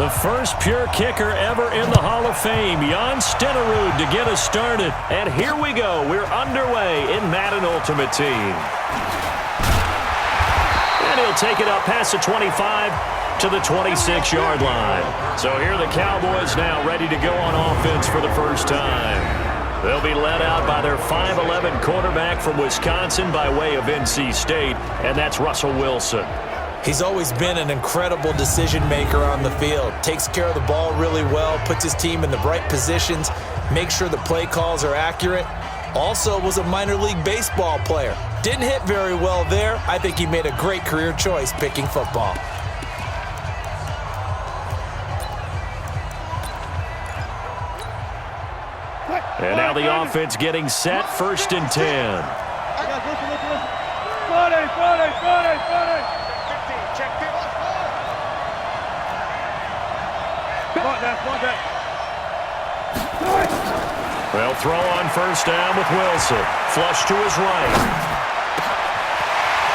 The first pure kicker ever in the Hall of Fame, Jan Stenerud, to get us started. And here we go. We're underway in Madden Ultimate Team. And he'll take it up past the 25 to the 26-yard line. So here are the Cowboys now ready to go on offense for the first time. They'll be led out by their 5'11 quarterback from Wisconsin by way of NC State, and that's Russell Wilson. He's always been an incredible decision maker on the field. Takes care of the ball really well, puts his team in the right positions, makes sure the play calls are accurate. Also was a minor league baseball player. Didn't hit very well there. I think he made a great career choice picking football. And now the offense getting set, 1st and 10. Well, throw on 1st down with Wilson. Flush to his right.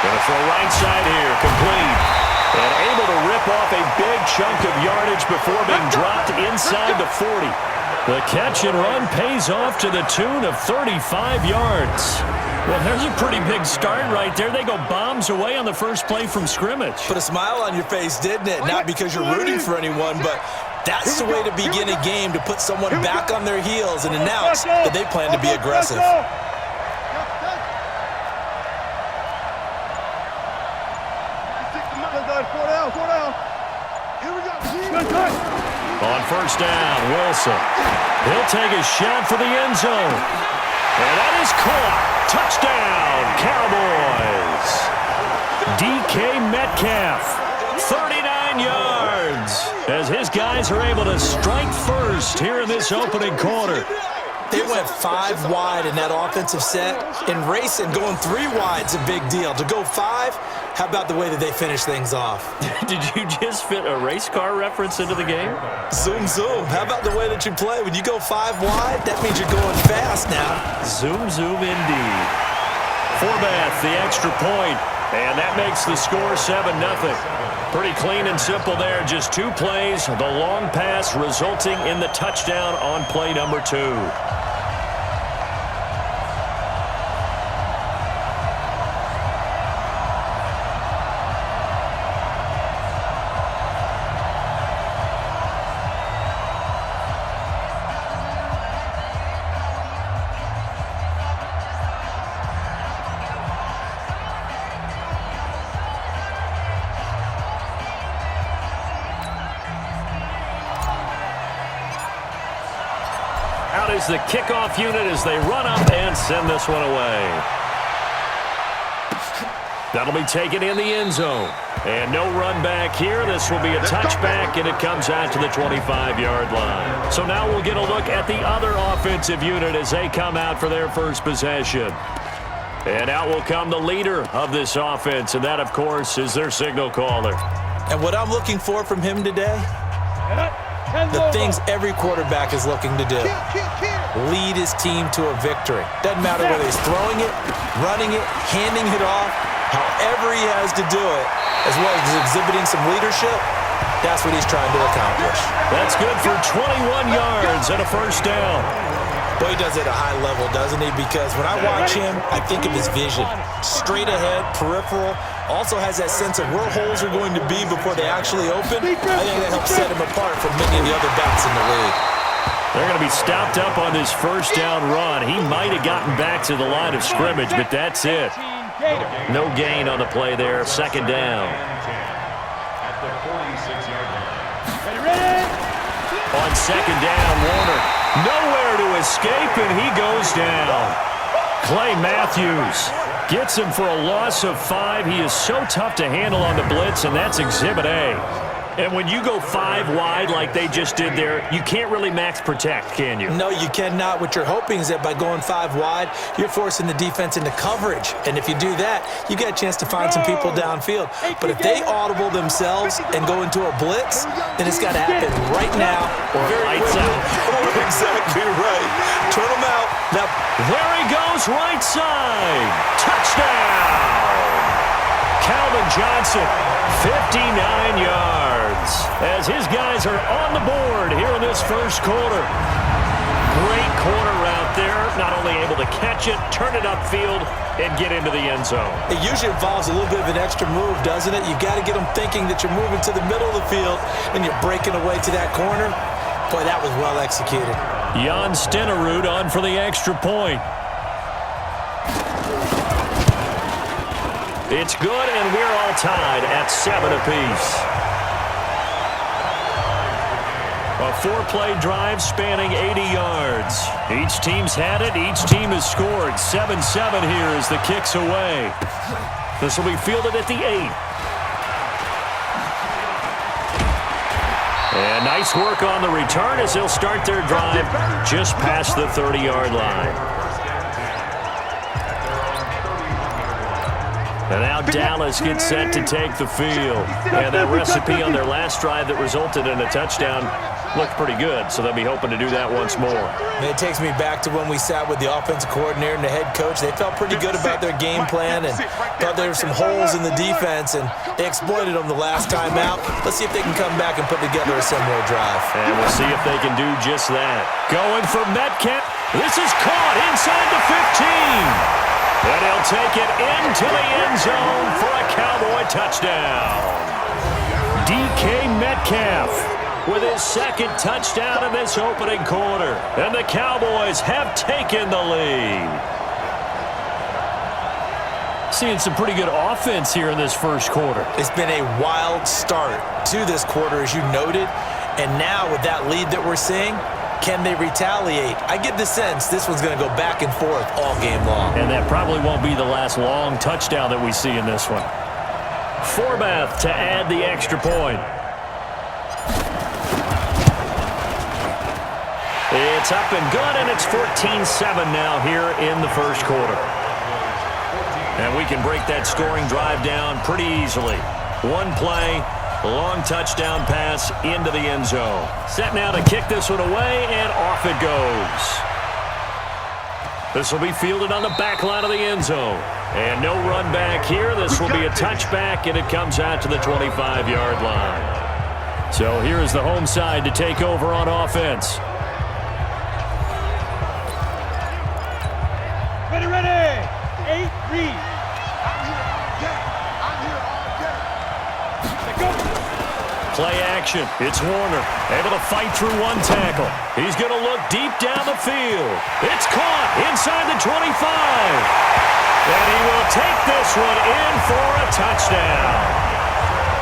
Going to throw right side here, complete. And able to rip off a big chunk of yardage before being dropped inside the 40. The catch and run pays off to the tune of 35 yards. Well, there's a pretty big start right there. They go bombs away on the first play from scrimmage. Put a smile on your face, didn't it? Not because you're rooting for anyone, but that's the way to begin a game, to put someone back on their heels and announce that they plan to be aggressive. On 1st down, Wilson. He'll take a shot for the end zone. And that is caught. Touchdown, Cowboys. DK Metcalf, 39 yards, as his guys are able to strike first here in this opening quarter. They went 5 wide in that offensive set. In racing, going 3 wide's a big deal. To go 5, how about the way that they finish things off? Did you just fit a race car reference into the game? Zoom, zoom. How about the way that you play? When you go 5 wide, that means you're going fast now. Zoom, zoom indeed. Forbath, the extra point, and that makes the score 7-0. Pretty clean and simple there. Just 2 plays, the long pass resulting in the touchdown on play number 2. Out is the kickoff unit as they run up and send this one away. That'll be taken in the end zone. And no run back here. This will be a touchback, and it comes out to the 25-yard line. So now we'll get a look at the other offensive unit as they come out for their first possession. And out will come the leader of this offense, and that, of course, is their signal caller. And what I'm looking for from him today, the things every quarterback is looking to do. Lead his team to a victory. Doesn't matter whether he's throwing it, running it, handing it off, however he has to do it, as well as exhibiting some leadership, that's what he's trying to accomplish. That's good for 21 yards and a 1st down. Boy, he does it at a high level, doesn't he? Because when I watch him, I think of his vision. Straight ahead, peripheral. Also has that sense of where holes are going to be before they actually open. I think that helps set him apart from many of the other backs in the league. They're going to be stopped up on this 1st down run. He might have gotten back to the line of scrimmage, but that's it. No gain on the play there. 2nd down. On 2nd down, Warner nowhere to escape, and he goes down. Clay Matthews gets him for a loss of 5. He is so tough to handle on the blitz, and that's Exhibit A. And when you go 5 wide like they just did there, you can't really max protect, can you? No, you cannot. What you're hoping is that by going 5 wide, you're forcing the defense into coverage. And if you do that, you get a chance to find some people downfield. But if they audible themselves and go into a blitz, then it's got to happen right now or Lights out. Exactly right. Turn them out. Now, there he goes, right side. Touchdown! Calvin Johnson, 59 yards, as his guys are on the board here in this first quarter. Great corner route there, not only able to catch it, turn it upfield, and get into the end zone. It usually involves a little bit of an extra move, doesn't it? You've got to get them thinking that you're moving to the middle of the field and you're breaking away to that corner. Boy, that was well executed. Jan Stenerud on for the extra point. It's good, and we're all tied at 7 apiece. A 4-play drive spanning 80 yards. Each team's had it. Each team has scored. 7-7 here as the kick's away. This will be fielded at the 8. And nice work on the return as they'll start their drive just past the 30-yard line. And now Dallas gets set to take the field. And that recipe on their last drive that resulted in a touchdown looked pretty good, so they'll be hoping to do that once more. It takes me back to when we sat with the offensive coordinator and the head coach. They felt pretty good about their game plan and thought there were some holes in the defense, and they exploited them the last time out. Let's see if they can come back and put together a similar drive. And we'll see if they can do just that. Going for Metcalf. This is caught inside the 15. And he'll take it into the end zone for a Cowboy touchdown. DK Metcalf with his second touchdown in this opening quarter. And the Cowboys have taken the lead. Seeing some pretty good offense here in this first quarter. It's been a wild start to this quarter, as you noted. And now with that lead that we're seeing, can they retaliate? I get the sense this one's going to go back and forth all game long. And that probably won't be the last long touchdown that we see in this one. Forbath to add the extra point. It's up and good, and it's 14-7 now here in the first quarter. And we can break that scoring drive down pretty easily. One play, long touchdown pass into the end zone. Set now to kick this one away, and off it goes. This will be fielded on the back line of the end zone. And no run back here. This will be a touchback, and it comes out to the 25-yard line. So here is the home side to take over on offense. Ready. 8, read. Play action. It's Warner. Able to fight through one tackle. He's going to look deep down the field. It's caught inside the 25. And he will take this one in for a touchdown.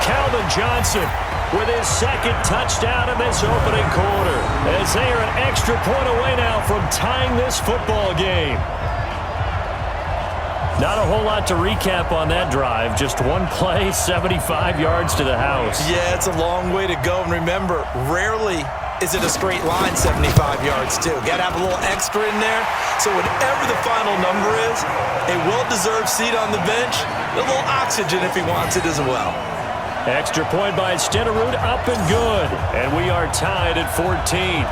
Calvin Johnson with his second touchdown in this opening quarter, as they are an extra point away now from tying this football game. Not a whole lot to recap on that drive. Just one play, 75 yards to the house. Yeah, it's a long way to go. And remember, rarely is it a straight line 75 yards, too. Got to have a little extra in there. So whatever the final number is, a well-deserved seat on the bench, a little oxygen if he wants it as well. Extra point by Stenerud, up and good. And we are tied at 14.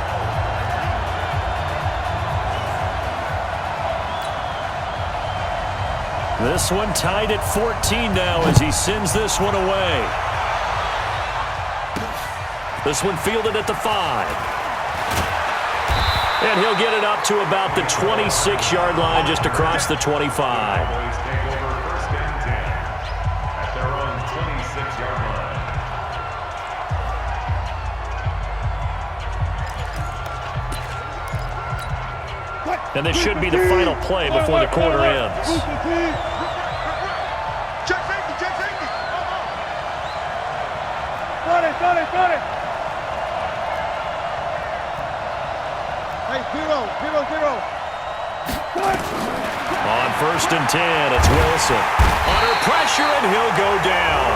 This one tied at 14 now as he sends this one away. This one fielded at the 5. And he'll get it up to about the 26-yard line, just across the 25. And this should be the final play before the quarter ends. Got it. Hey, zero. On 1st and 10, it's Wilson. Under pressure, and he'll go down.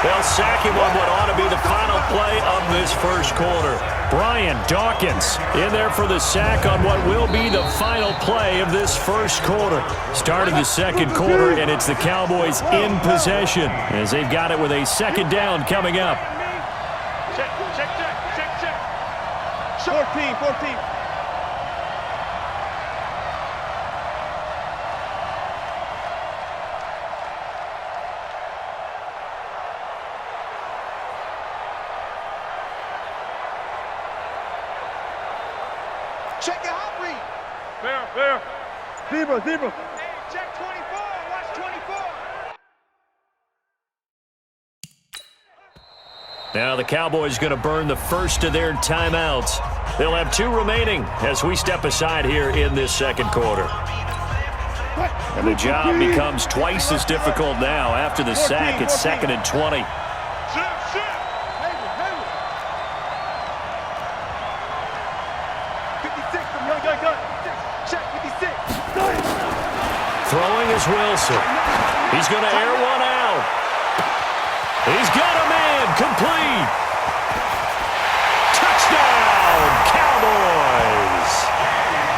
They'll sack him on what ought to be the final play of this first quarter. Brian Dawkins in there for the sack on what will be the final play of this first quarter. Started the second quarter, and it's the Cowboys in possession as they've got it with a second down coming up. Check. 14. Check your hot read. Fair. Zebra. Hey, check 24. Watch 24. Now the Cowboys going to burn the first of their timeouts. They'll have 2 remaining as we step aside here in this second quarter. And the job becomes twice as difficult now after the sack. It's 2nd and 20. Throwing is Wilson. He's going to air one out. He's got a man. Complete. Touchdown, Cowboys.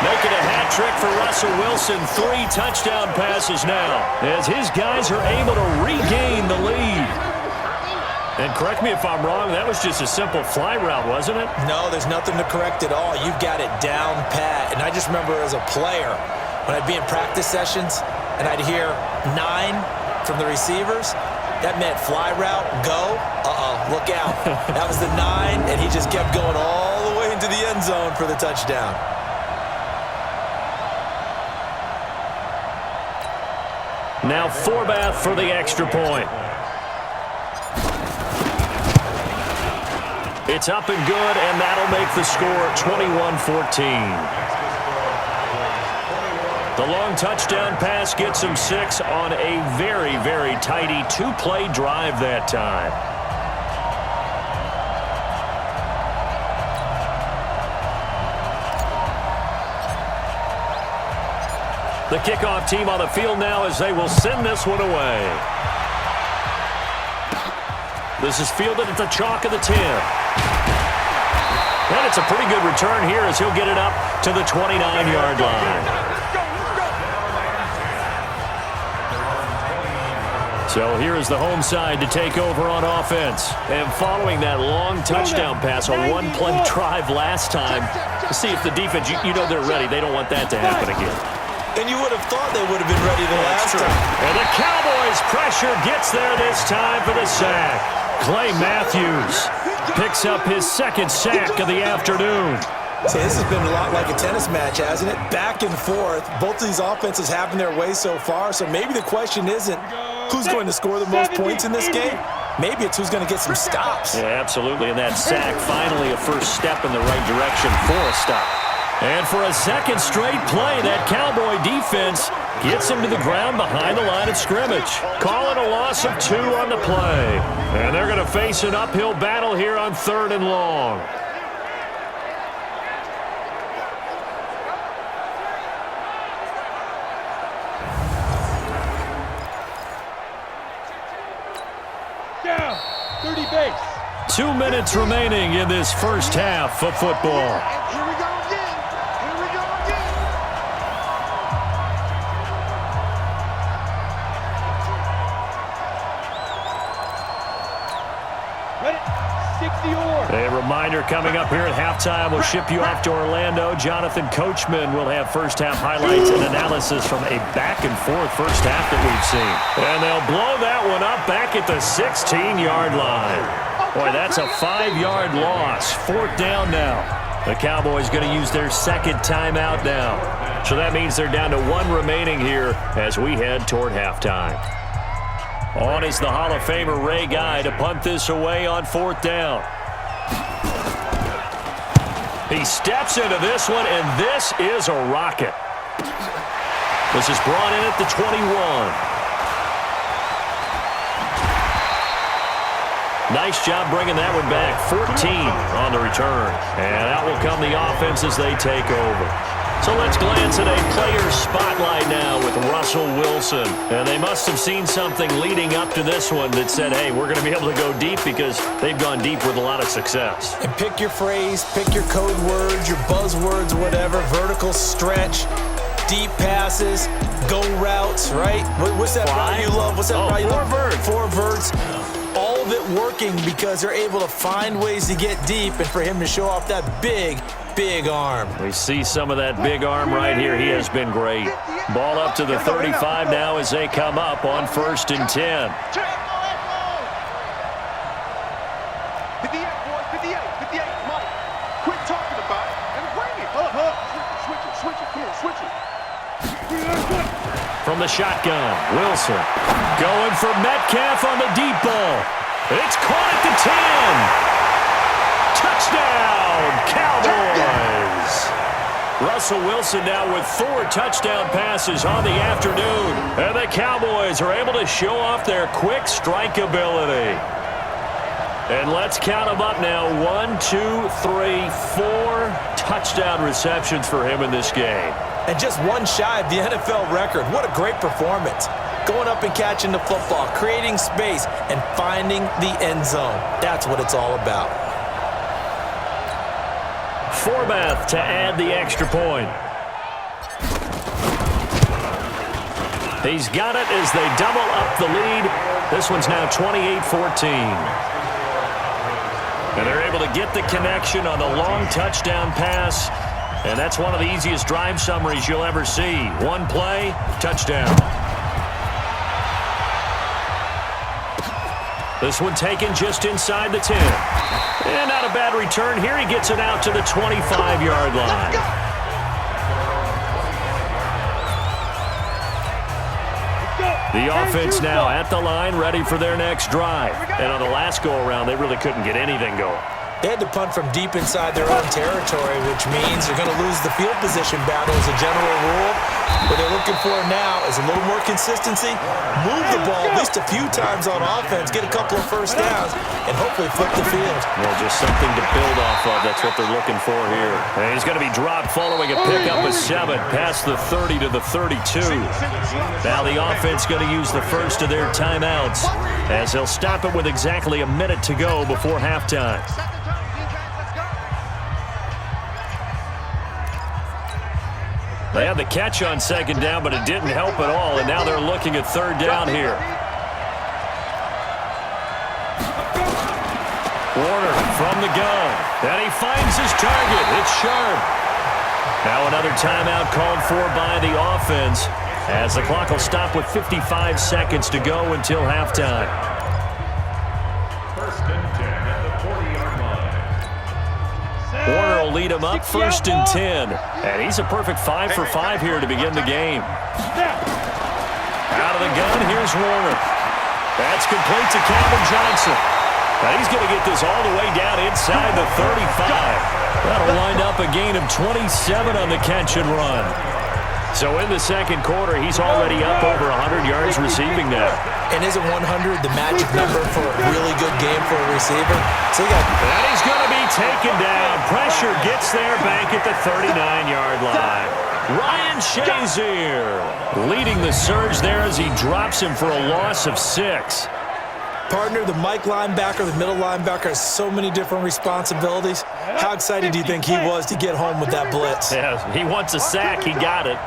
Making a hat trick for Russell Wilson. 3 touchdown passes now as his guys are able to regain the lead. And correct me if I'm wrong, that was just a simple fly route, wasn't it? No, there's nothing to correct at all. You've got it down pat. And I just remember as a player, when I'd be in practice sessions and I'd hear 9 from the receivers, that meant fly route, go, look out. That was the 9, and he just kept going all the way into the end zone for the touchdown. Now Forbath for the extra point. It's up and good, and that'll make the score 21-14. The long touchdown pass gets him 6 on a very, very tidy 2-play drive that time. The kickoff team on the field now as they will send this one away. This is fielded at the chalk of the 10. And it's a pretty good return here as he'll get it up to the 29-yard line. So here is the home side to take over on offense. And following that long touchdown pass, a 1-play drive last time, to see if the defense, you know they're ready. They don't want that to happen again. And you would have thought they would have been ready the last time. And the Cowboys pressure gets there this time for the sack. Clay Matthews picks up his 2nd sack of the afternoon. See, this has been a lot like a tennis match, hasn't it? Back and forth. Both of these offenses having their way so far, so maybe the question isn't who's going to score the most points in this game. Maybe it's who's going to get some stops. Yeah, absolutely. And that sack, finally a first step in the right direction for a stop. And for a 2nd straight play, that Cowboy defense gets him to the ground behind the line of scrimmage. Call it a loss of 2 on the play. And they're going to face an uphill battle here on 3rd and long. Down. 30 base. 2 minutes remaining in this first half of football. Here we go again. Here we go again. Ready? 60 or. A reminder coming up here at halftime. We'll ship you off to Orlando. Jonathan Coachman will have first half highlights and analysis from a back-and-forth first half that we've seen. And they'll blow that one up back at the 16-yard line. Boy, that's a 5-yard loss. 4th down now. The Cowboys going to use their 2nd timeout now. So that means they're down to 1 remaining here as we head toward halftime. On is the Hall of Famer Ray Guy to punt this away on 4th down. He steps into this one, and this is a rocket. This is brought in at the 21. Nice job bringing that one back. 14 on the return. And out will come the offense as they take over. So let's glance at a player spotlight now with Russell Wilson. And they must have seen something leading up to this one that said, hey, we're going to be able to go deep because they've gone deep with a lot of success. And pick your phrase, pick your code words, your buzzwords, whatever, vertical stretch, deep passes, go routes, right? What's that route you love? What's that route you love? Four verts. All of it working because they're able to find ways to get deep and for him to show off that big arm. We see some of that big arm right here. He has been great. Ball up to the 35 now as they come up on 1st and 10. 58, boy, 58, Mike. Quit talking about it and bring it. From the shotgun, Wilson going for Metcalf on the deep ball. It's caught at the 10. Touchdown, Cowboys. Russell Wilson now with 4 touchdown passes on the afternoon. And the Cowboys are able to show off their quick strike ability. And let's count them up now. 1, 2, 3, 4 touchdown receptions for him in this game. And just one shy of the NFL record. What a great performance. Going up and catching the football, creating space, and finding the end zone. That's what it's all about. Forbath to add the extra point. He's got it as they double up the lead. This one's now 28-14. And they're able to get the connection on the long touchdown pass. And that's one of the easiest drive summaries you'll ever see. One play, touchdown. This one taken just inside the 10. And not a bad return here. He gets it out to the 25-yard line. The offense now at the line, ready for their next drive. And on the last go-around, they really couldn't get anything going. They had to punt from deep inside their own territory, which means they're going to lose the field position battle as a general rule. What they're looking for now is a little more consistency, move the ball at least a few times on offense, get a couple of first downs, and hopefully flip the field. Well, just something to build off of. That's what they're looking for here. And he's going to be dropped following a pickup of 7 past the 30 to the 32. Now the offense going to use the first of their timeouts as they'll stop it with exactly a minute to go before halftime. They had the catch on second down, but it didn't help at all, and now they're looking at third down here. Warner from the gun, and he finds his target. It's Sharp. Now another timeout called for by the offense as the clock will stop with 55 seconds to go until halftime. First and 10 at the 40-yard line. Warner will lead him up first and 10. And he's a perfect 5 for 5 here to begin the game. Out of the gun, here's Warner. That's complete to Calvin Johnson. Now he's going to get this all the way down inside the 35. That'll wind up a gain of 27 on the catch and run. So in the second quarter, he's already up over 100 yards receiving now. And isn't 100 the magic number for a really good game for a receiver? So and he's going to be taken down. Pressure gets there back at the 39-yard line. Ryan Shazier leading the surge there as he drops him for a loss of 6. Partner, the Mike linebacker, the middle linebacker has so many different responsibilities. How excited do you think he was to get home with that blitz? Yeah, he wants a sack. He got it.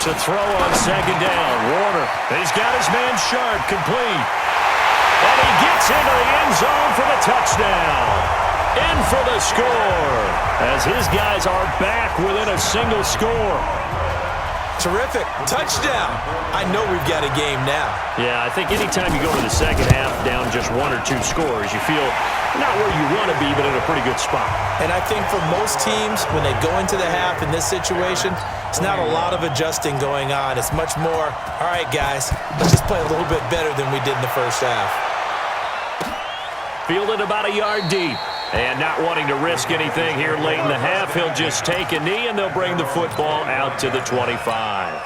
To throw on second down, Warner. He's got his man Sharp, complete. And he gets into the end zone for the touchdown. In for the score as his guys are back within a single score. Terrific. Touchdown. I know we've got a game now. Yeah, I think anytime you go to the second half down just 1 or 2 scores, you feel not where you want to be, but in a pretty good spot. And I think for most teams, when they go into the half in this situation, it's not a lot of adjusting going on. It's much more, all right, guys, let's just play a little bit better than we did in the first half. Fielded about a yard deep. And not wanting to risk anything here late in the half, he'll just take a knee, and they'll bring the football out to the 25.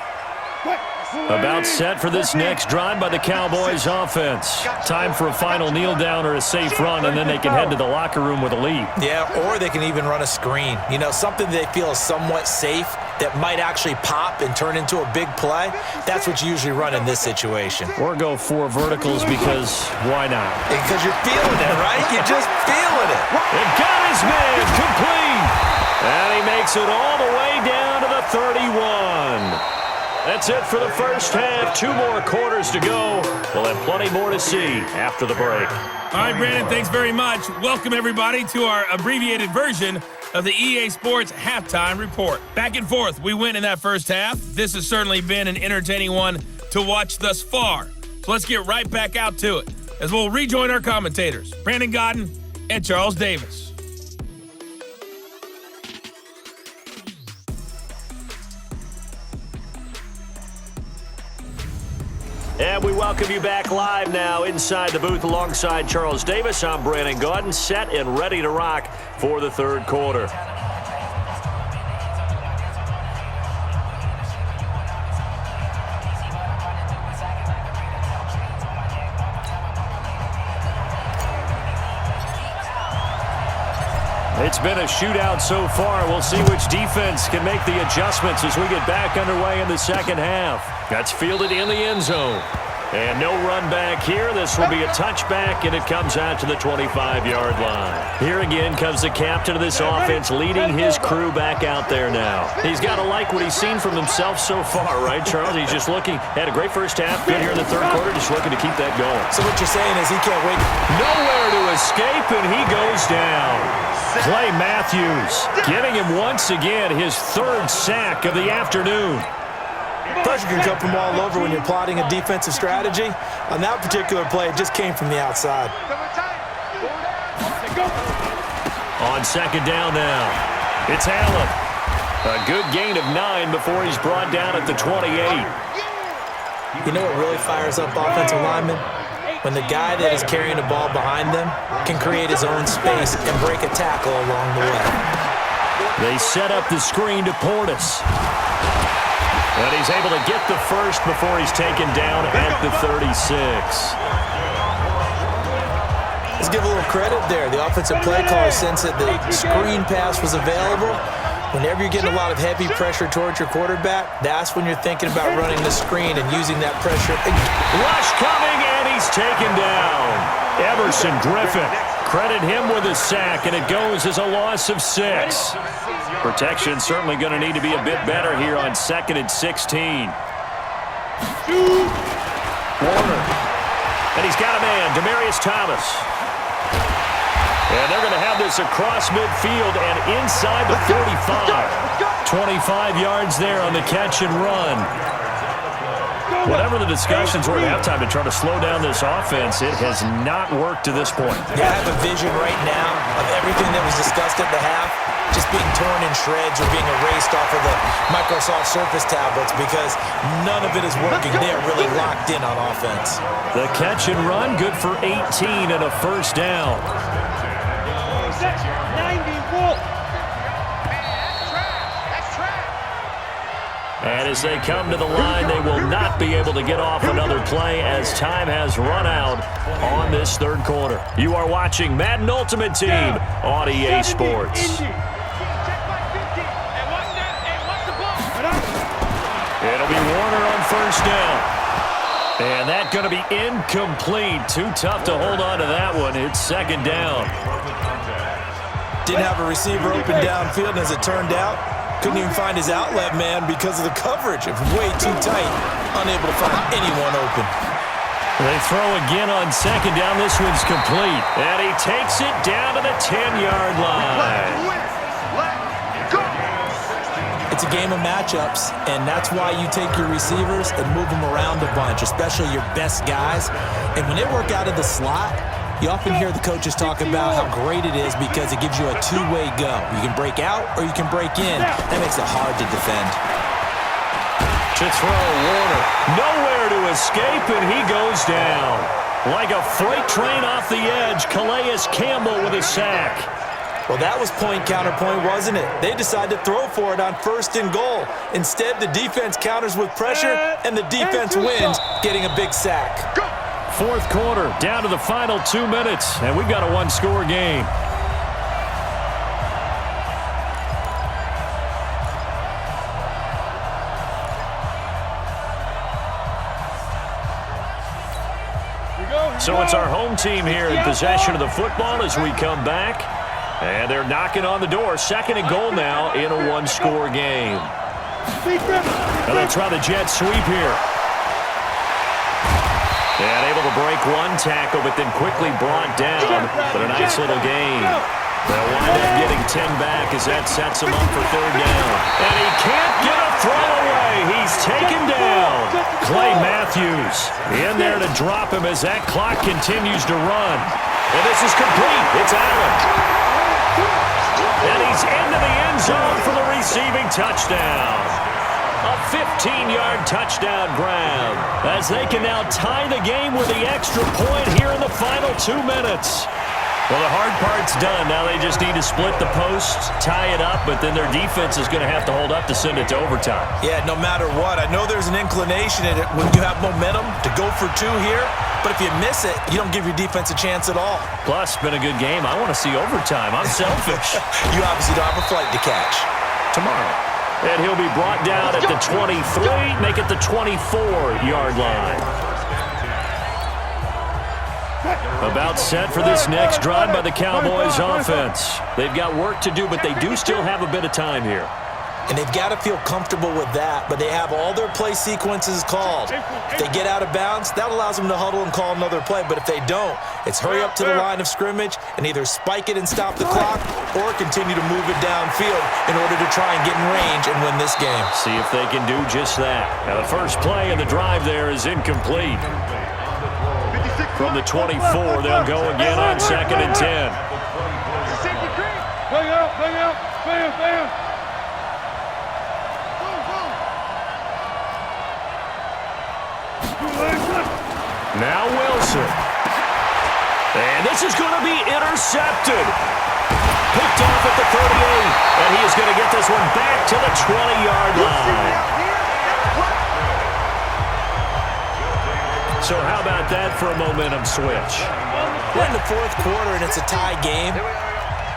About set for this next drive by the Cowboys offense. Time for a final kneel down or a safe run, and then they can head to the locker room with a lead. Yeah, or they can even run a screen. You know, something they feel is somewhat safe that might actually pop and turn into a big play. That's what you usually run in this situation. Or go 4 verticals because why not? Because you're feeling it, right? You're just feeling it. And got his man complete. And he makes it all the way down to the 31. That's it for the first half. 2 more quarters to go. We'll have plenty more to see after the break. All right, Brandon, thanks very much. Welcome, everybody, to our abbreviated version of the EA Sports Halftime Report. Back and forth, we win in that first half. This has certainly been an entertaining one to watch thus far. So let's get right back out to it as we'll rejoin our commentators, Brandon Godden and Charles Davis. And we welcome you back live now inside the booth alongside Charles Davis. I'm Brandon Gaudin, set and ready to rock for the third quarter. It's been a shootout so far. We'll see which defense can make the adjustments as we get back underway in the second half. That's fielded in the end zone. And no run back here. This will be a touchback, and it comes out to the 25-yard line. Here again comes the captain of this offense leading his crew back out there now. He's got to like what he's seen from himself so far, right, Charles? He's just looking, had a great first half, good here in the third quarter, just looking to keep that going. So what you're saying is he can't wait. Nowhere to escape, and he goes down. Clay Matthews getting him once again his third sack of the afternoon. Pressure can come from all over when you're plotting a defensive strategy. On that particular play, it just came from the outside. On second down now, it's Allen. A good gain of 9 before he's brought down at the 28. You know what really fires up offensive linemen? When the guy that is carrying the ball behind them can create his own space and break a tackle along the way. They set up the screen to Portis. And he's able to get the first before he's taken down at the 36. Let's give a little credit there. The offensive play caller sensed that the screen pass was available. Whenever you're getting a lot of heavy pressure towards your quarterback, that's when you're thinking about running the screen and using that pressure. Rush coming, and he's taken down. Everson Griffin, credit him with a sack, and it goes as a loss of 6. Protection certainly going to need to be a bit better here on 2nd and 16. Warner. And he's got a man, Demaryius Thomas. And they're going to have this across midfield and inside the 45. 25 yards there on the catch and run. Whatever the discussions were at halftime to try to slow down this offense, it has not worked to this point. Yeah, I have a vision right now of everything that was discussed at the half just being torn in shreds or being erased off of the Microsoft Surface tablets because none of it is working. They are really locked in on offense. The catch and run, good for 18 and a first down. 90 Wolf. And as they come to the line, they will not be able to get off another play as time has run out on this third quarter. You are watching Madden Ultimate Team on EA Sports. It'll be Warner on first down. And that's going to be incomplete. Too tough to hold on to that one. It's second down. Didn't have a receiver open downfield, and as it turned out, couldn't even find his outlet man because of the coverage. It was way too tight. Unable to find anyone open. They throw again on second down. This one's complete. And he takes it down to the 10-yard line. It's a game of matchups, and that's why you take your receivers and move them around a bunch, especially your best guys. And when they work out of the slot, you often hear the coaches talk about how great it is because it gives you a two-way go. You can break out or you can break in. That makes it hard to defend. To throw, Warner. Nowhere to escape, and he goes down. Like a freight train off the edge, Calais Campbell with a sack. Well, that was point counterpoint, wasn't it? They decided to throw for it on first and goal. Instead, the defense counters with pressure, and the defense wins, getting a big sack. Fourth quarter, down to the final 2 minutes, and we've got a one-score game. So it's our home team here in possession of the football as we come back. And they're knocking on the door. Second and goal now in a one-score game. Now they'll try the jet sweep here. And able to break one tackle, but then quickly brought down. But a nice little gain. They'll wind up getting 10 back as that sets him up for third down. And he can't get a throw away. He's taken down. Clay Matthews in there to drop him as that clock continues to run. And this is complete. It's Allen. And he's into the end zone for the receiving touchdown. A 15-yard touchdown grab, as they can now tie the game with the extra point here in the final 2 minutes. Well, the hard part's done. Now they just need to split the posts, tie it up, but then their defense is going to have to hold up to send it to overtime. Yeah, no matter what. I know there's an inclination in it when you have momentum to go for 2 here, but if you miss it, you don't give your defense a chance at all. Plus, been a good game. I want to see overtime. I'm selfish. You obviously don't have a flight to catch. Tomorrow. And he'll be brought down at the 23, make it the 24-yard line. About set for this next drive by the Cowboys offense. They've got work to do, but they do still have a bit of time here. And they've got to feel comfortable with that, but they have all their play sequences called. If they get out of bounds, that allows them to huddle and call another play, but if they don't, it's hurry up to the line of scrimmage and either spike it and stop the clock or continue to move it downfield in order to try and get in range and win this game. See if they can do just that. Now, the first play in the drive there is incomplete. From the 24, they'll go again on 2nd and 10. Bang out, bang out, bam, bam. Now Wilson. And this is going to be intercepted. Picked off at the 38. And he is going to get this one back to the 20-yard line. So how about that for a momentum switch? We're in the 4th quarter and it's a tie game.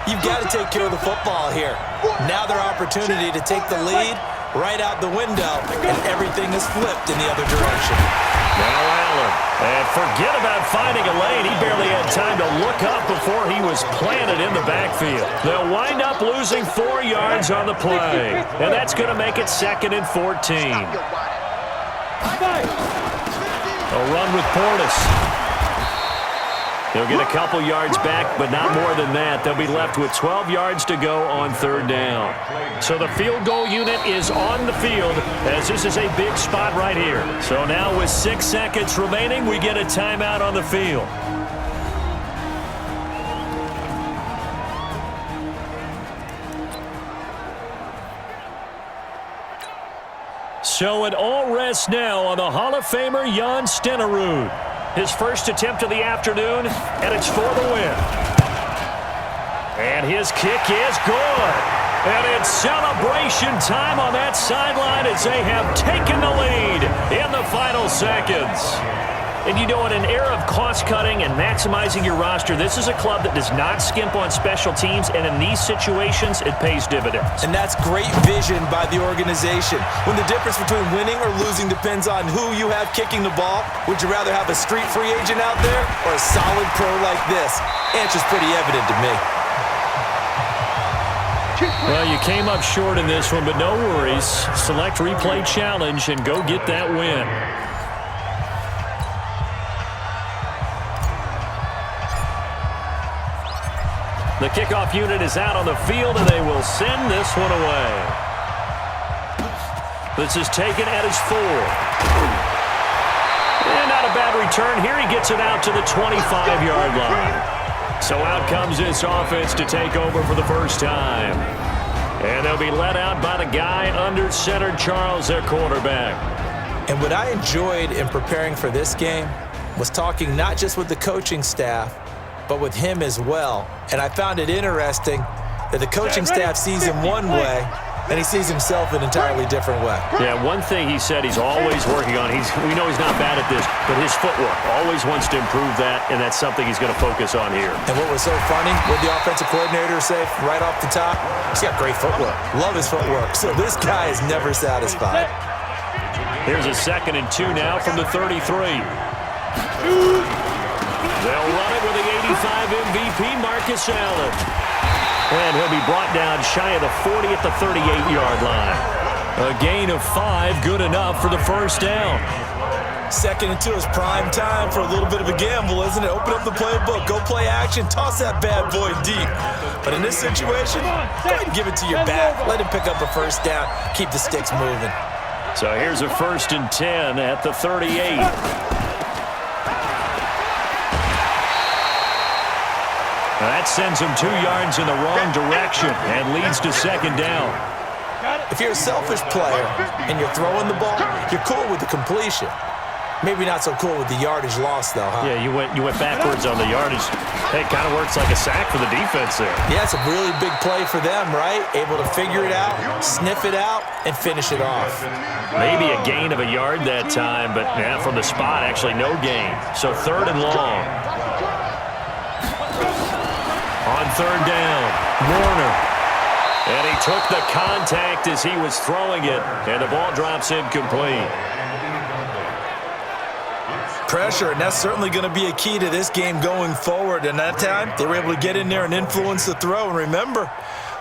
You've got to take care of the football here. Now their opportunity to take the lead right out the window, and everything is flipped in the other direction. Now Allen. And forget about finding a lane. He barely had time to look up before he was planted in the backfield. They'll wind up losing 4 yards on the play. And that's going to make it 2nd and 14. A run with Portis. They'll get a couple yards back, but not more than that. They'll be left with 12 yards to go on 3rd down. So the field goal unit is on the field, as this is a big spot right here. So now with 6 seconds remaining, we get a timeout on the field. So it all rests now on the Hall of Famer Jan Stenerud. His first attempt of the afternoon, and it's for the win. And his kick is good. And it's celebration time on that sideline as they have taken the lead in the final seconds. And you know, in an era of cost-cutting and maximizing your roster, this is a club that does not skimp on special teams, and in these situations, it pays dividends. And that's great vision by the organization. When the difference between winning or losing depends on who you have kicking the ball, would you rather have a street free agent out there or a solid pro like this? Answer's pretty evident to me. Well, you came up short in this one, but no worries. Select replay challenge and go get that win. The kickoff unit is out on the field, and they will send this one away. This is taken at his 4. And not a bad return here. He gets it out to the 25-yard line. So out comes this offense to take over for the first time. And they'll be let out by the guy under center, Charles, their quarterback. And what I enjoyed in preparing for this game was talking not just with the coaching staff, but with him as well. And I found it interesting that the coaching staff sees him one way, and he sees himself an entirely different way. Yeah, one thing he said he's always working on, we know he's not bad at this, but his footwork, always wants to improve that, and that's something he's going to focus on here. And what was so funny, what the offensive coordinator say right off the top? He's got great footwork. Love his footwork. So this guy is never satisfied. Here's a 2nd and 2 now from the 33. They'll run it with the 85 MVP, Marcus Allen. And he'll be brought down shy of the 40 at the 38-yard line. A gain of 5, good enough for the first down. 2nd and 2 is prime time for a little bit of a gamble, isn't it? Open up the playbook, go play action, toss that bad boy deep. But in this situation, go ahead and give it to your back. Let him pick up a first down, keep the sticks moving. So here's a 1st and 10 at the 38. That sends him 2 yards in the wrong direction and leads to 2nd down. If you're a selfish player and you're throwing the ball, you're cool with the completion. Maybe not so cool with the yardage loss, though, huh? Yeah, you went backwards on the yardage. Hey, it kind of works like a sack for the defense there. Yeah, it's a really big play for them, right? Able to figure it out, sniff it out, and finish it off. Maybe a gain of a yard that time, but yeah, from the spot, actually no gain. So 3rd and long. On 3rd down, Warner. And he took the contact as he was throwing it, and the ball drops incomplete. Pressure, and that's certainly going to be a key to this game going forward. And that time, they were able to get in there and influence the throw. And remember,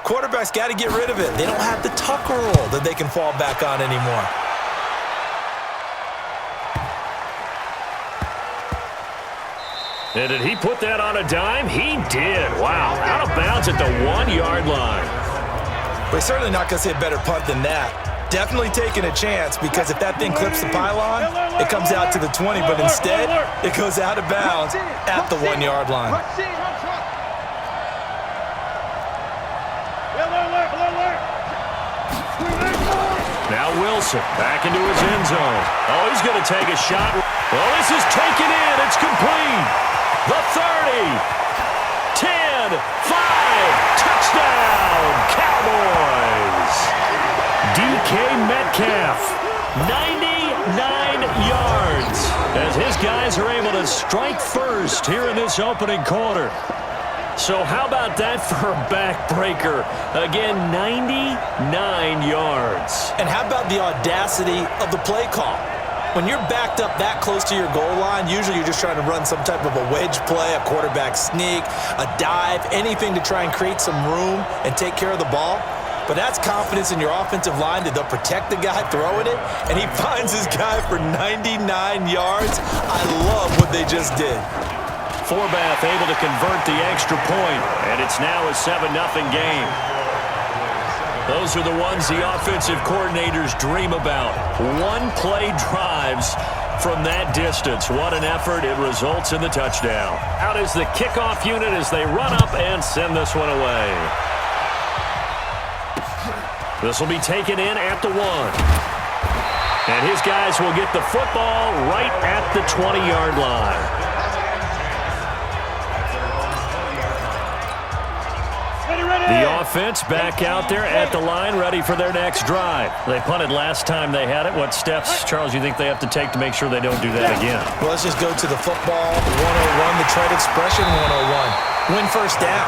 quarterbacks got to get rid of it. They don't have the Tucker roll that they can fall back on anymore. And did he put that on a dime? He did. Wow, out of bounds at the 1-yard line. We're certainly not going to see a better punt than that. Definitely taking a chance, because if that thing clips the pylon, it comes out to the 20, but instead, it goes out of bounds at the 1-yard line. Now Wilson back into his end zone. Oh, he's going to take a shot. Well, this is taken in. It's complete. The 30, 10, 5, touchdown, Cowboys. DK Metcalf, 99 yards, as his guys are able to strike first here in this opening quarter. So how about that for a backbreaker? Again, 99 yards. And how about the audacity of the play call? When you're backed up that close to your goal line, usually you're just trying to run some type of a wedge play, a quarterback sneak, a dive, anything to try and create some room and take care of the ball. But that's confidence in your offensive line that they'll protect the guy throwing it, and he finds his guy for 99 yards. I love what they just did. Forbath able to convert the extra point, and it's now a 7-0 game. Those are the ones the offensive coordinators dream about. One-play drives from that distance. What an effort. It results in the touchdown. Out is the kickoff unit as they run up and send this one away. This will be taken in at the 1. And his guys will get the football right at the 20-yard line. The offense back out there at the line, ready for their next drive. They punted last time they had it. What steps, Charles, you think they have to take to make sure they don't do that again? Well, let's just go to the football 101, the trade expression 101. Win first down.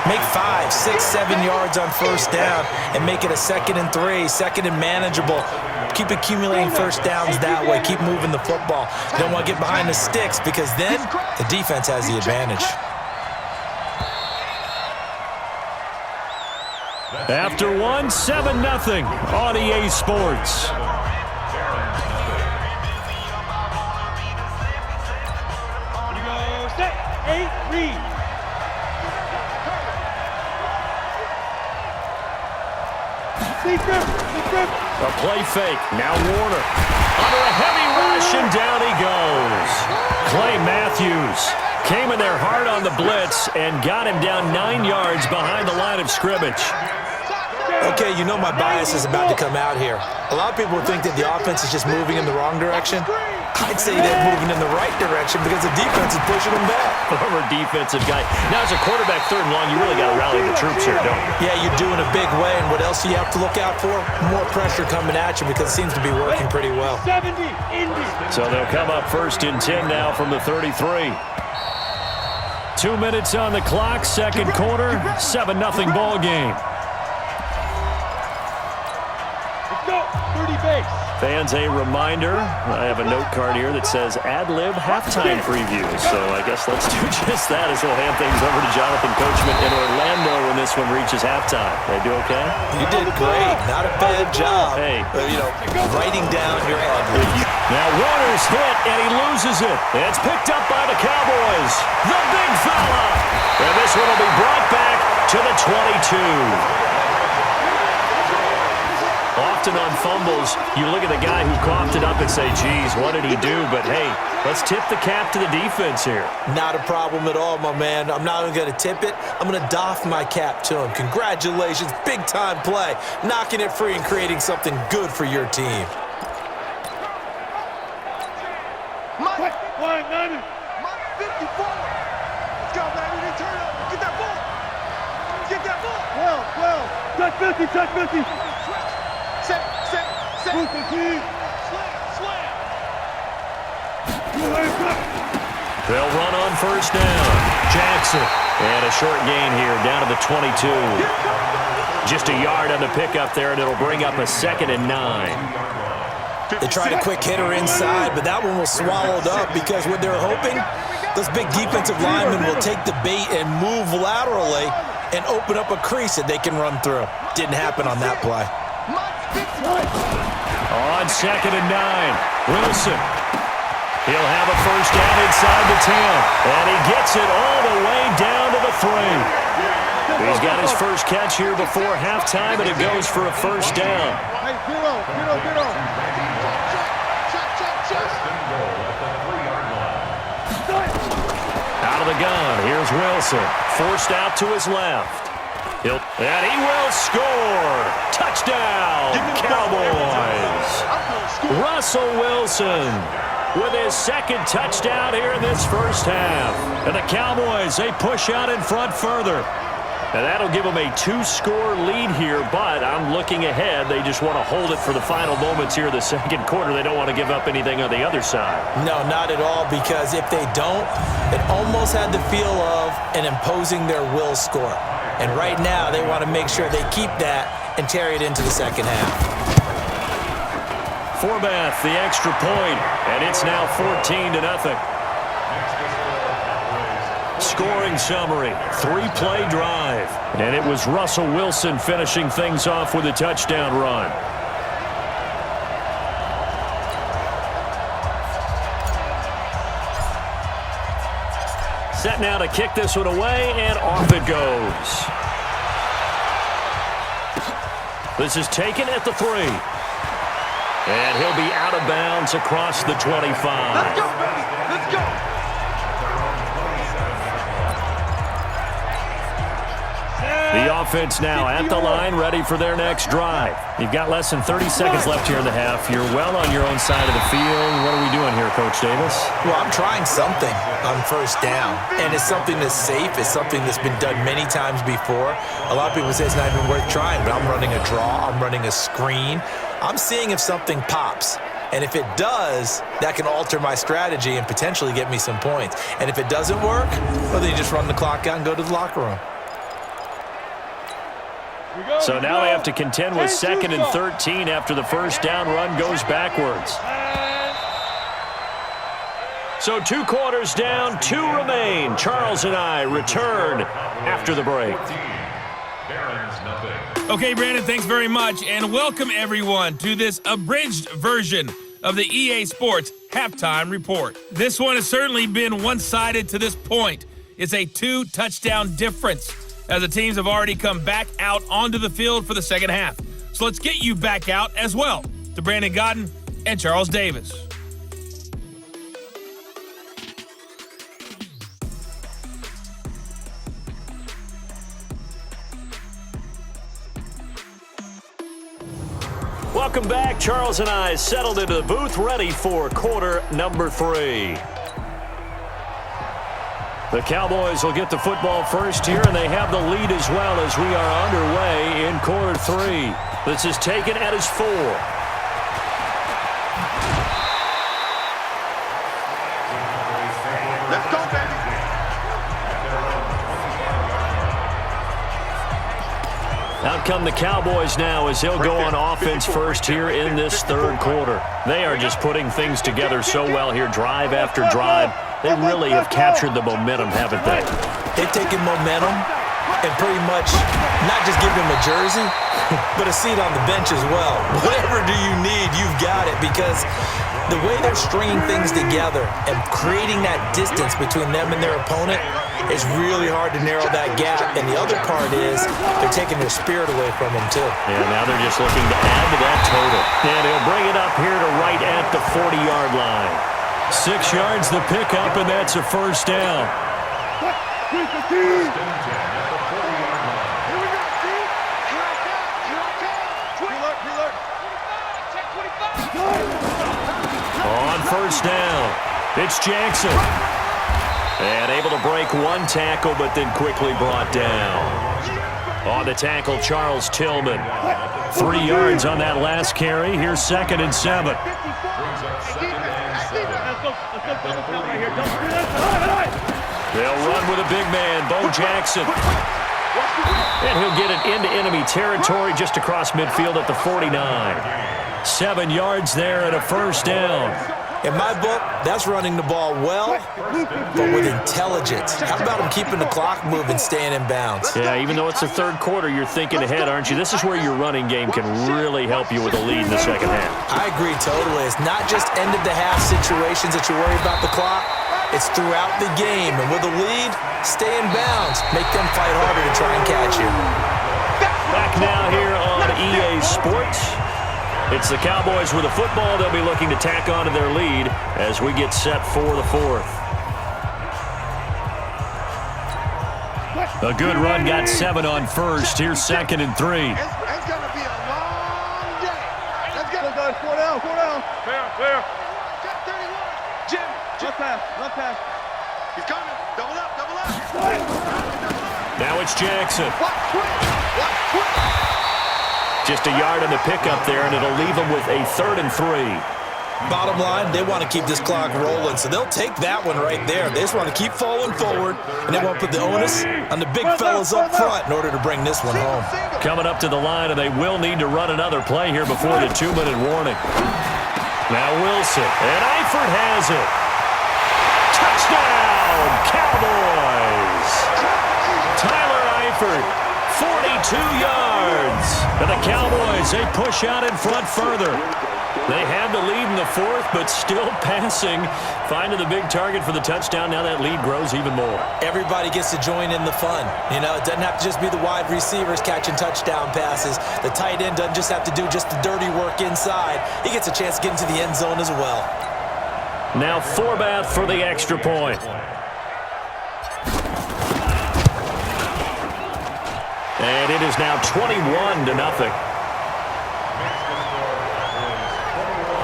Make 5, 6, 7 yards on first down and make it a 2nd and 3, 2nd and manageable. Keep accumulating first downs that way. Keep moving the football. You don't want to get behind the sticks, because then the defense has the advantage. After 1, 7-0 on EA Sports. Set, 8, read. A play fake. Now Warner. Under a heavy rush, and down he goes. Clay Matthews came in there hard on the blitz and got him down 9 yards behind the line of scrimmage. Okay, you know my bias is about to come out here. A lot of people think that the offense is just moving in the wrong direction. I'd say they're moving in the right direction because the defense is pushing them back. Former defensive guy. Now, as a quarterback, 3rd and long, you really got to rally the troops here, don't you? Yeah, you do in a big way. And what else do you have to look out for? More pressure coming at you, because it seems to be working pretty well. 70, Indy. So they'll come up 1st and 10 now from the 33. 2 minutes on the clock, 2nd quarter, 7-0 ball game. Let's go, 30 base. Fans, a reminder, I have a note card here that says ad-lib halftime preview. So I guess let's do just that as we'll hand things over to Jonathan Coachman in Orlando when this one reaches halftime. They do okay? You did great. Not a bad job. Hey. Writing down your ad-lib. Now Warner's hit, and he loses it. It's picked up by the Cowboys. The big fella. And this one will be brought back to the 22. Often on fumbles, you look at the guy who coughed it up and say, geez, what did he do? But, hey, let's tip the cap to the defense here. Not a problem at all, my man. I'm not even going to tip it. I'm going to doff my cap to him. Congratulations. Big-time play. Knocking it free and creating something good for your team. Quick, line, 90. 54. Let's go, baby. They turn up. Get that ball. Get that ball. Well. Touch 50, touch 50. Set. Move the team. Slam. They'll run on first down. Jackson. And a short gain here down to the 22. Just a yard on the pickup there, and it'll bring up a 2nd and 9. They tried a quick hitter inside, but that one was swallowed up because what they're hoping, those big defensive linemen will take the bait and move laterally and open up a crease that they can run through. Didn't happen on that play. On 2nd and 9, Wilson. He'll have a first down inside the 10, and he gets it all the way down to the 3. He's got his first catch here before halftime, and it goes for a first down. Hey, zero. Out of the gun, here's Wilson. Forced out to his left. And he will score. Touchdown, Cowboys. Russell Wilson with his 2nd touchdown here in this first half. And the Cowboys, they push out in front further. And that'll give them a 2-score lead here, but I'm looking ahead. They just want to hold it for the final moments here in the 2nd quarter. They don't want to give up anything on the other side. No, not at all, because if they don't, it almost had the feel of an imposing their will score. And right now, they want to make sure they keep that and carry it into the 2nd half. Forbath, the extra point, and it's now 14-0. Scoring summary, 3-play drive. And it was Russell Wilson finishing things off with a touchdown run. Set now to kick this one away, and off it goes. This is taken at the 3. And he'll be out of bounds across the 25. Let's go, baby. Let's go. The offense now at the line, ready for their next drive. You've got less than 30 seconds left here in the half. You're well on your own side of the field. What are we doing here, Coach Davis? Well, I'm trying something on first down, and it's something that's safe. It's something that's been done many times before. A lot of people say it's not even worth trying, but I'm running a draw. I'm running a screen. I'm seeing if something pops. And if it does, that can alter my strategy and potentially get me some points. And if it doesn't work, well, then you just run the clock out and go to the locker room. So now they have to contend with 2nd and 13 after the first down run goes backwards. So 2 quarters down, 2 remain. Charles and I return after the break. Okay, Brandon, thanks very much, and welcome everyone to this abridged version of the EA Sports Halftime Report. This one has certainly been one-sided to this point. It's a 2-touchdown difference, as the teams have already come back out onto the field for the 2nd half. So let's get you back out as well to Brandon Godden and Charles Davis. Welcome back. Charles and I settled into the booth, ready for quarter number 3. The Cowboys will get the football first here, and they have the lead as well as we are underway in quarter 3. This is taken at his 4. Let's go, baby. Out come the Cowboys now as they'll go on offense first here in this 3rd quarter. They are just putting things together so well here, drive after drive. They really have captured the momentum, haven't they? They've taken momentum and pretty much not just give him a jersey, but a seat on the bench as well. Whatever do you need, you've got it. because the way they're stringing things together and creating that distance between them and their opponent is really hard to narrow that gap. And the other part is they're taking their spirit away from them, too. And now they're just looking to add to that total. And he'll bring it up here to right at the 40-yard line. 6 yards the pickup, and that's a first down. On first down, it's Jackson. And able to break one tackle, but then quickly brought down. On the tackle, Charles Tillman. 3 yards on that last carry. Here's 2nd and 7. They'll run with a big man, Bo Jackson. And he'll get it into enemy territory just across midfield at the 49. 7 yards there and a first down. In my book, that's running the ball well, but with intelligence. How about him keeping the clock moving, staying in bounds? Yeah, even though it's the third quarter, you're thinking ahead, aren't you? This is where your running game can really help you with a lead in the second half. I agree totally. It's not just end-of-the-half situations that you worry about the clock. It's throughout the game. And with a lead, stay in bounds. Make them fight harder to try and catch you. Back now here on EA Sports. It's the Cowboys with a football. They'll be looking to tack on to their lead as we get set for the fourth. A good run, got 7 on first. Here's 2nd and 3. It's going to be a long day. Let's get it. Four down. Clear. 31. Jim. Left pass. He's coming. Double up. Now it's Jackson. What? Just a yard on the pickup there, and it'll leave them with a 3rd and 3. Bottom line, they want to keep this clock rolling, so they'll take that one right there. They just want to keep falling forward, and they want to put the onus on the big fellas up front in order to bring this one home. Coming up to the line, and they will need to run another play here before the 2-minute warning. Now Wilson, and Eifert has it. Touchdown, Cowboys! Tyler Eifert, 42 yards. And the Cowboys, they push out in front further. They had the lead in the fourth, but still passing. Finding the big target for the touchdown. Now that lead grows even more. Everybody gets to join in the fun. You know, it doesn't have to just be the wide receivers catching touchdown passes. The tight end doesn't just have to do just the dirty work inside. He gets a chance to get into the end zone as well. Now Forbath for the extra point. And it is now 21-0.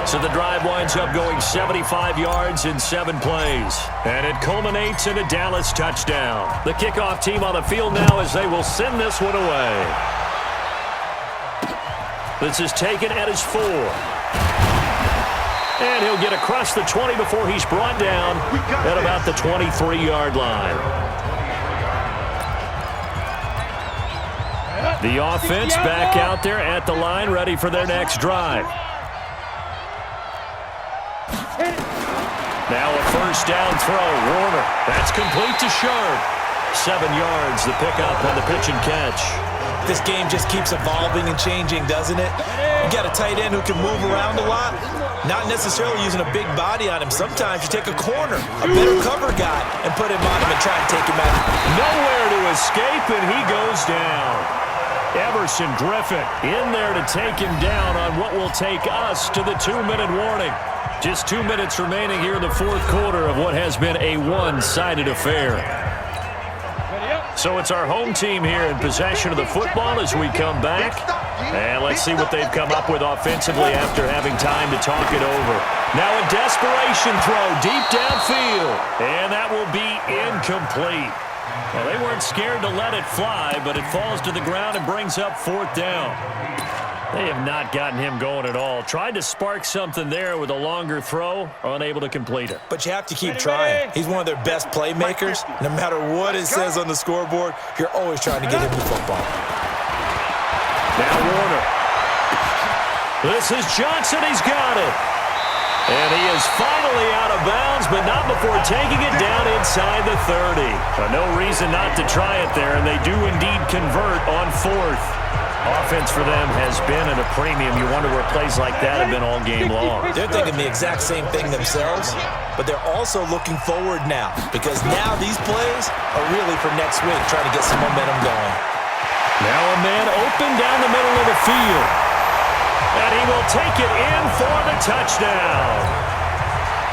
So the drive winds up going 75 yards in 7 plays. And it culminates in a Dallas touchdown. The kickoff team on the field now as they will send this one away. This is taken at his 4. And he'll get across the 20 before he's brought down at about the 23-yard line. The offense back out there at the line, ready for their next drive. Now a first down throw. Warner. That's complete to Sharp. 7 yards, the pickup on the pitch and catch. This game just keeps evolving and changing, doesn't it? You got a tight end who can move around a lot, not necessarily using a big body on him. Sometimes you take a corner, a better cover guy, and put him on him and try and take him out. Nowhere to escape, and he goes down. Everson Griffin in there to take him down on what will take us to the 2-minute warning. Just 2 minutes remaining here in the fourth quarter of what has been a one-sided affair. So it's our home team here in possession of the football as we come back. And let's see what they've come up with offensively after having time to talk it over. Now a desperation throw deep downfield. And that will be incomplete. Well, they weren't scared to let it fly, but it falls to the ground and brings up 4th down. They have not gotten him going at all. Tried to spark something there with a longer throw, unable to complete it. But you have to keep trying. He's one of their best playmakers. No matter what it says on the scoreboard, you're always trying to get him the football. Now Warner. This is Johnson. He's got it. And he is finally out of bounds, but not before taking it down inside the 30. No reason not to try it there, and they do indeed convert on 4th. Offense for them has been at a premium. You wonder where plays like that have been all game long. They're thinking the exact same thing themselves, but they're also looking forward now because now these plays are really for next week, trying to get some momentum going. Now a man open down the middle of the field. And he will take it in for the touchdown.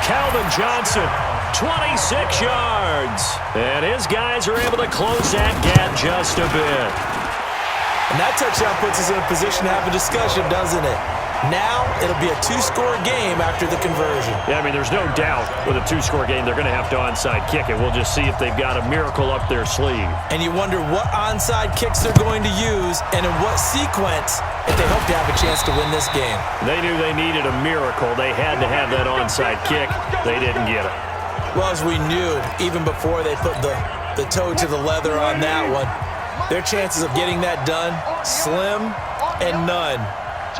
Calvin Johnson, 26 yards. And his guys are able to close that gap just a bit. And that touchdown puts us in a position to have a discussion, doesn't it? Now it'll be a two-score game after the conversion. Yeah, I mean, there's no doubt with a two-score game they're going to have to onside kick it. We'll just see if they've got a miracle up their sleeve. And you wonder what onside kicks they're going to use and in what sequence if they hope to have a chance to win this game. They knew they needed a miracle. They had to have that onside kick. They didn't get it. Well, as we knew, even before they put the toe to the leather on that one, their chances of getting that done, slim and none.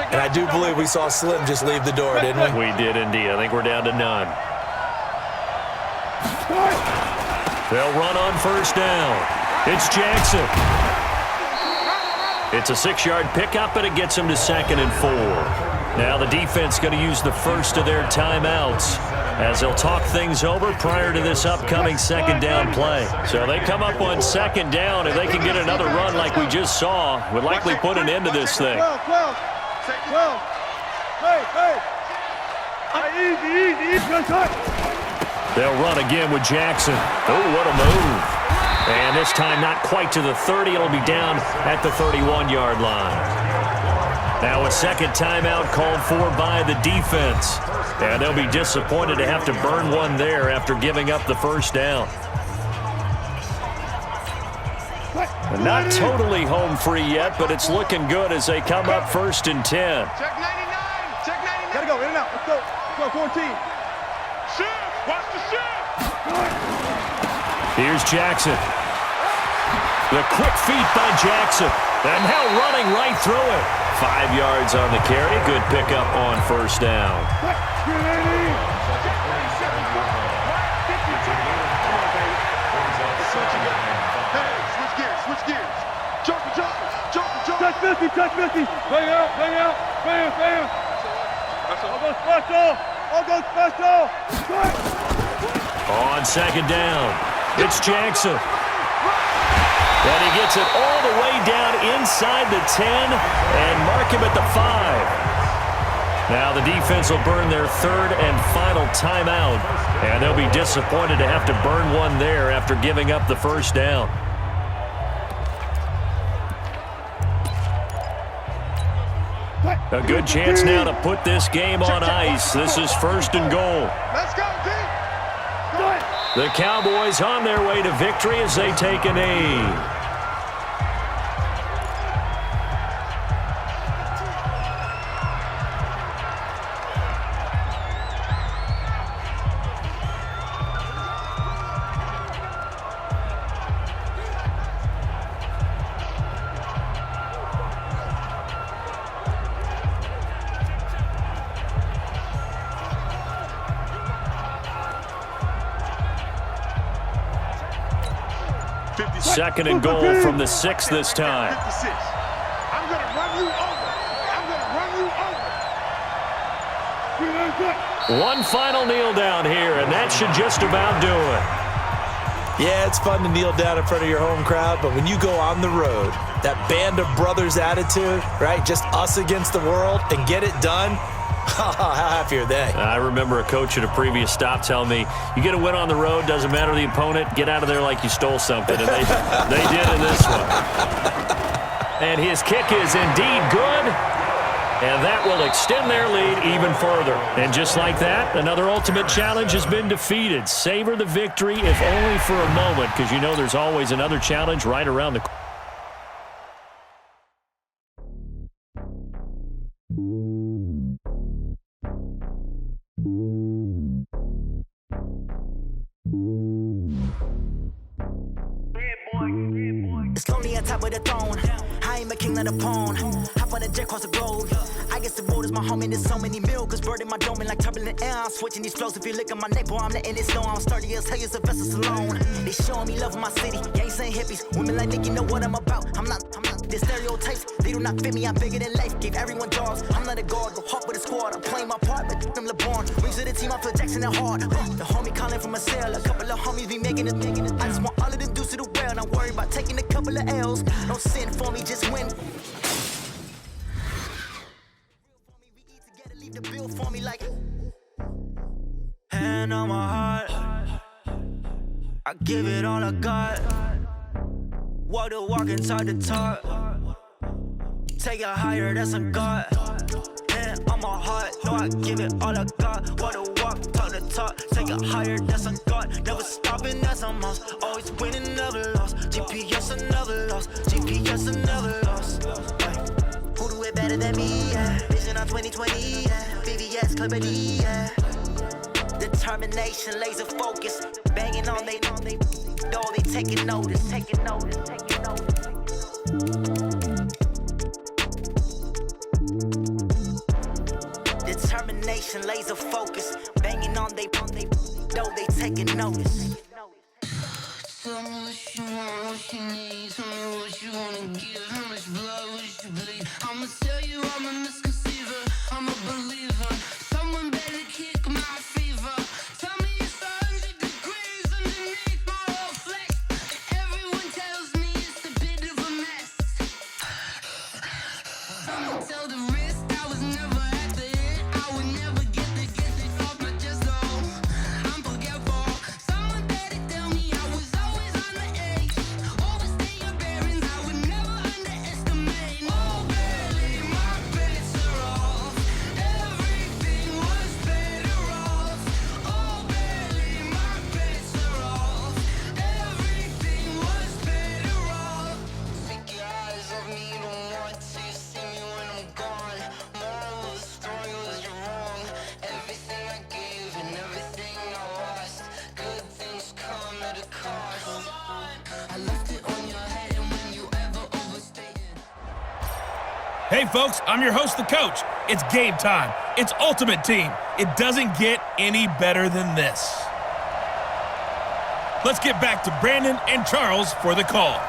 And I do believe we saw Slim just leave the door, didn't we? We did indeed. I think we're down to none. They'll run on first down. It's Jackson. It's a 6-yard pickup, and it gets him to 2nd and 4. Now the defense going to use the first of their timeouts as they'll talk things over prior to this upcoming 2nd down play. So they come up on 2nd down. If they can get another run like we just saw, would likely put an end to this thing. 12. Hey. Easy. They'll run again with Jackson. Oh, what a move. And this time not quite to the 30. It'll be down at the 31-yard line. Now a second timeout called for by the defense. And they'll be disappointed to have to burn one there after giving up the first down. Not totally home free yet, but it's looking good as they come up 1st and 10. Check 99. Gotta go, in and out. Let's go, 14. Shift. Watch the shift. Here's Jackson. The quick feet by Jackson. And now running right through it. 5 yards on the carry. Good pickup on first down. Switch gears. Jump. Touch 50. Bang out. Bam. I'll go special. On 2nd down, it's Jackson. And he gets it all the way down inside the 10 and mark him at the 5. Now the defense will burn their 3rd and final timeout. And they'll be disappointed to have to burn one there after giving up the first down. A good chance now to put this game on ice. This is 1st and goal. Let's go, D. The Cowboys on their way to victory as they take a knee. Second and goal from the 6 this time. 56. I'm going to run you over. One final kneel down here, and that should just about do it. Yeah, it's fun to kneel down in front of your home crowd, but when you go on the road, that band of brothers attitude, right? Just us against the world and get it done. How happy are they? I remember a coach at a previous stop telling me, you get a win on the road, doesn't matter the opponent, get out of there like you stole something. And they did in this one. And his kick is indeed good. And that will extend their lead even further. And just like that, another ultimate challenge has been defeated. Savor the victory, if only for a moment, because you know there's always another challenge right around the corner. It's lonely me on top of the throne. I ain't a king of the pawn. Hop on a jet across the globe. I guess the world is my home and there's so many miracles. Bird in my dome and like turbulent air. I'm switching these flows. If you look at my neck, boy, I'm letting it snow. I'm sturdy as hell as a vessel alone. They showing me love in my city. Gangsta and hippies. Women like Nick, you know what I'm about. I'm not the stereotypes. They do not fit me. I'm bigger than life. Gave everyone jobs. I'm not a guard. Go hard with a squad. I'm playing my part, but I'm LeBron. Rings to the team. I feel Jackson and hard. The homie calling from a cell. A couple of homies be making it. I just want all of them dudes to the well. Not worry about taking a couple of L's. Don't sin for me, just win. Leave the bill for me like. Hand on my heart. I give it all I got. Walk the walk and talk the talk. Take it higher, that's a God. Hand on my heart, no, I give it all I got. Walk the walk, talk the talk. Take it higher, that's a God. Never stopping, that's a must. Always winning, never lost. GPS, I never lost. GPS, I never lost. Who do it better than me? Yeah. Vision on 2020. Yeah. VVS, Clippity. Yeah. Determination, laser focus. Banging on they door, they taking notice. Taking notice. Determination, laser focus. Banging on they door, they taking notice. Tell me what you want, what you need. Tell me what you wanna give. How much blood would you bleed? I'ma tell you I'm a misconceiver. I'm a believer. Someone better kick my fever. Tell me it's 100 degrees underneath my whole flesh. Everyone tells me it's a bit of a mess. I'ma tell the risk I was never at the end. I would never get it off my chest though. I'm forgetful. Someone better tell me I was always on the edge. Overstay your bearings, I would never underestimate. Oh, barely, my bets are off. Everything was better off. Oh, barely, my bets are off. Everything was better off. Take your eyes off me, don't want to see me when I'm gone. Moral of the story was you're wrong. Everything I gave and everything I lost. Good things come at a cost. I left it on your head and when you ever overstay it. Hey, folks, I'm your host, the coach. It's game time. It's Ultimate Team. It doesn't get any better than this. Let's get back to Brandon and Charles for the call.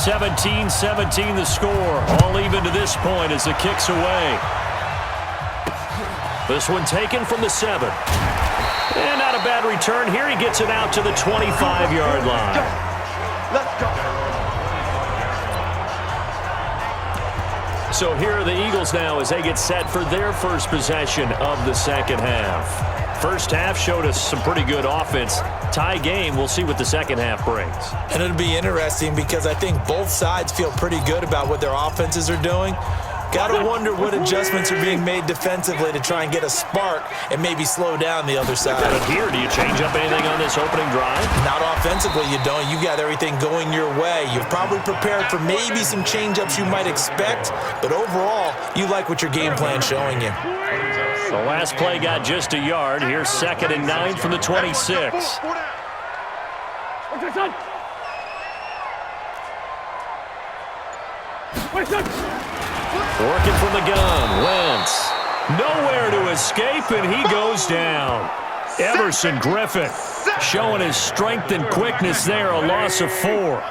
17-17 the score. All even to this point as the kick's away. This one taken from the 7. And not a bad return here. He gets it out to the 25-yard line. Let's go. So here are the Eagles now as they get set for their first possession of the second half. First half showed us some pretty good offense. Tie game, we'll see what the second half brings. And it'll be interesting because I think both sides feel pretty good about what their offenses are doing. Got to wonder what adjustments are being made defensively to try and get a spark and maybe slow down the other side. But here, do you change up anything on this opening drive? Not offensively, you don't. You got everything going your way. You've probably prepared for maybe some change-ups you might expect, but overall, you like what your game plan's showing you. The last play got just a yard. Here's 2nd and 9 from the 26. Working from the gun, Wentz. Nowhere to escape, and he goes down. Everson Griffin showing his strength and quickness there, a loss of 4.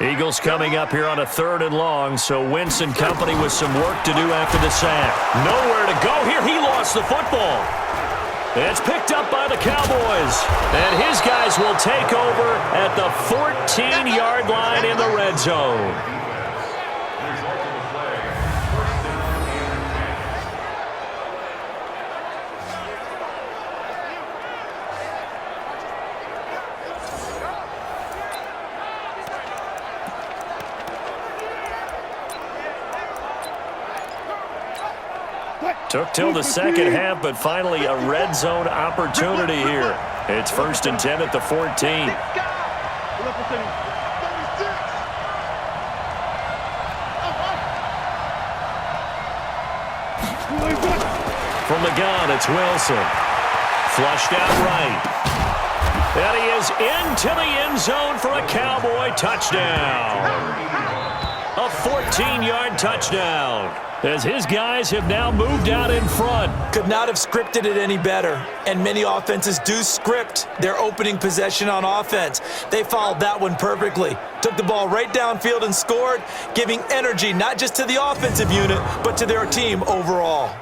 Eagles coming up here on a 3rd and long, so Wentz and company with some work to do after the sack. Nowhere to go here. He lost the football. It's picked up by the Cowboys, and his guys will take over at the 14-yard line in the red zone. Took till the second half, but finally a red zone opportunity here. It's 1st and 10 at the 14. From the gun, it's Wilson. Flushed out right. And he is into the end zone for a Cowboy touchdown. A 14-yard touchdown, as his guys have now moved out in front. Could not have scripted it any better. And many offenses do script their opening possession on offense. They followed that one perfectly. Took the ball right downfield and scored, giving energy not just to the offensive unit, but to their team overall.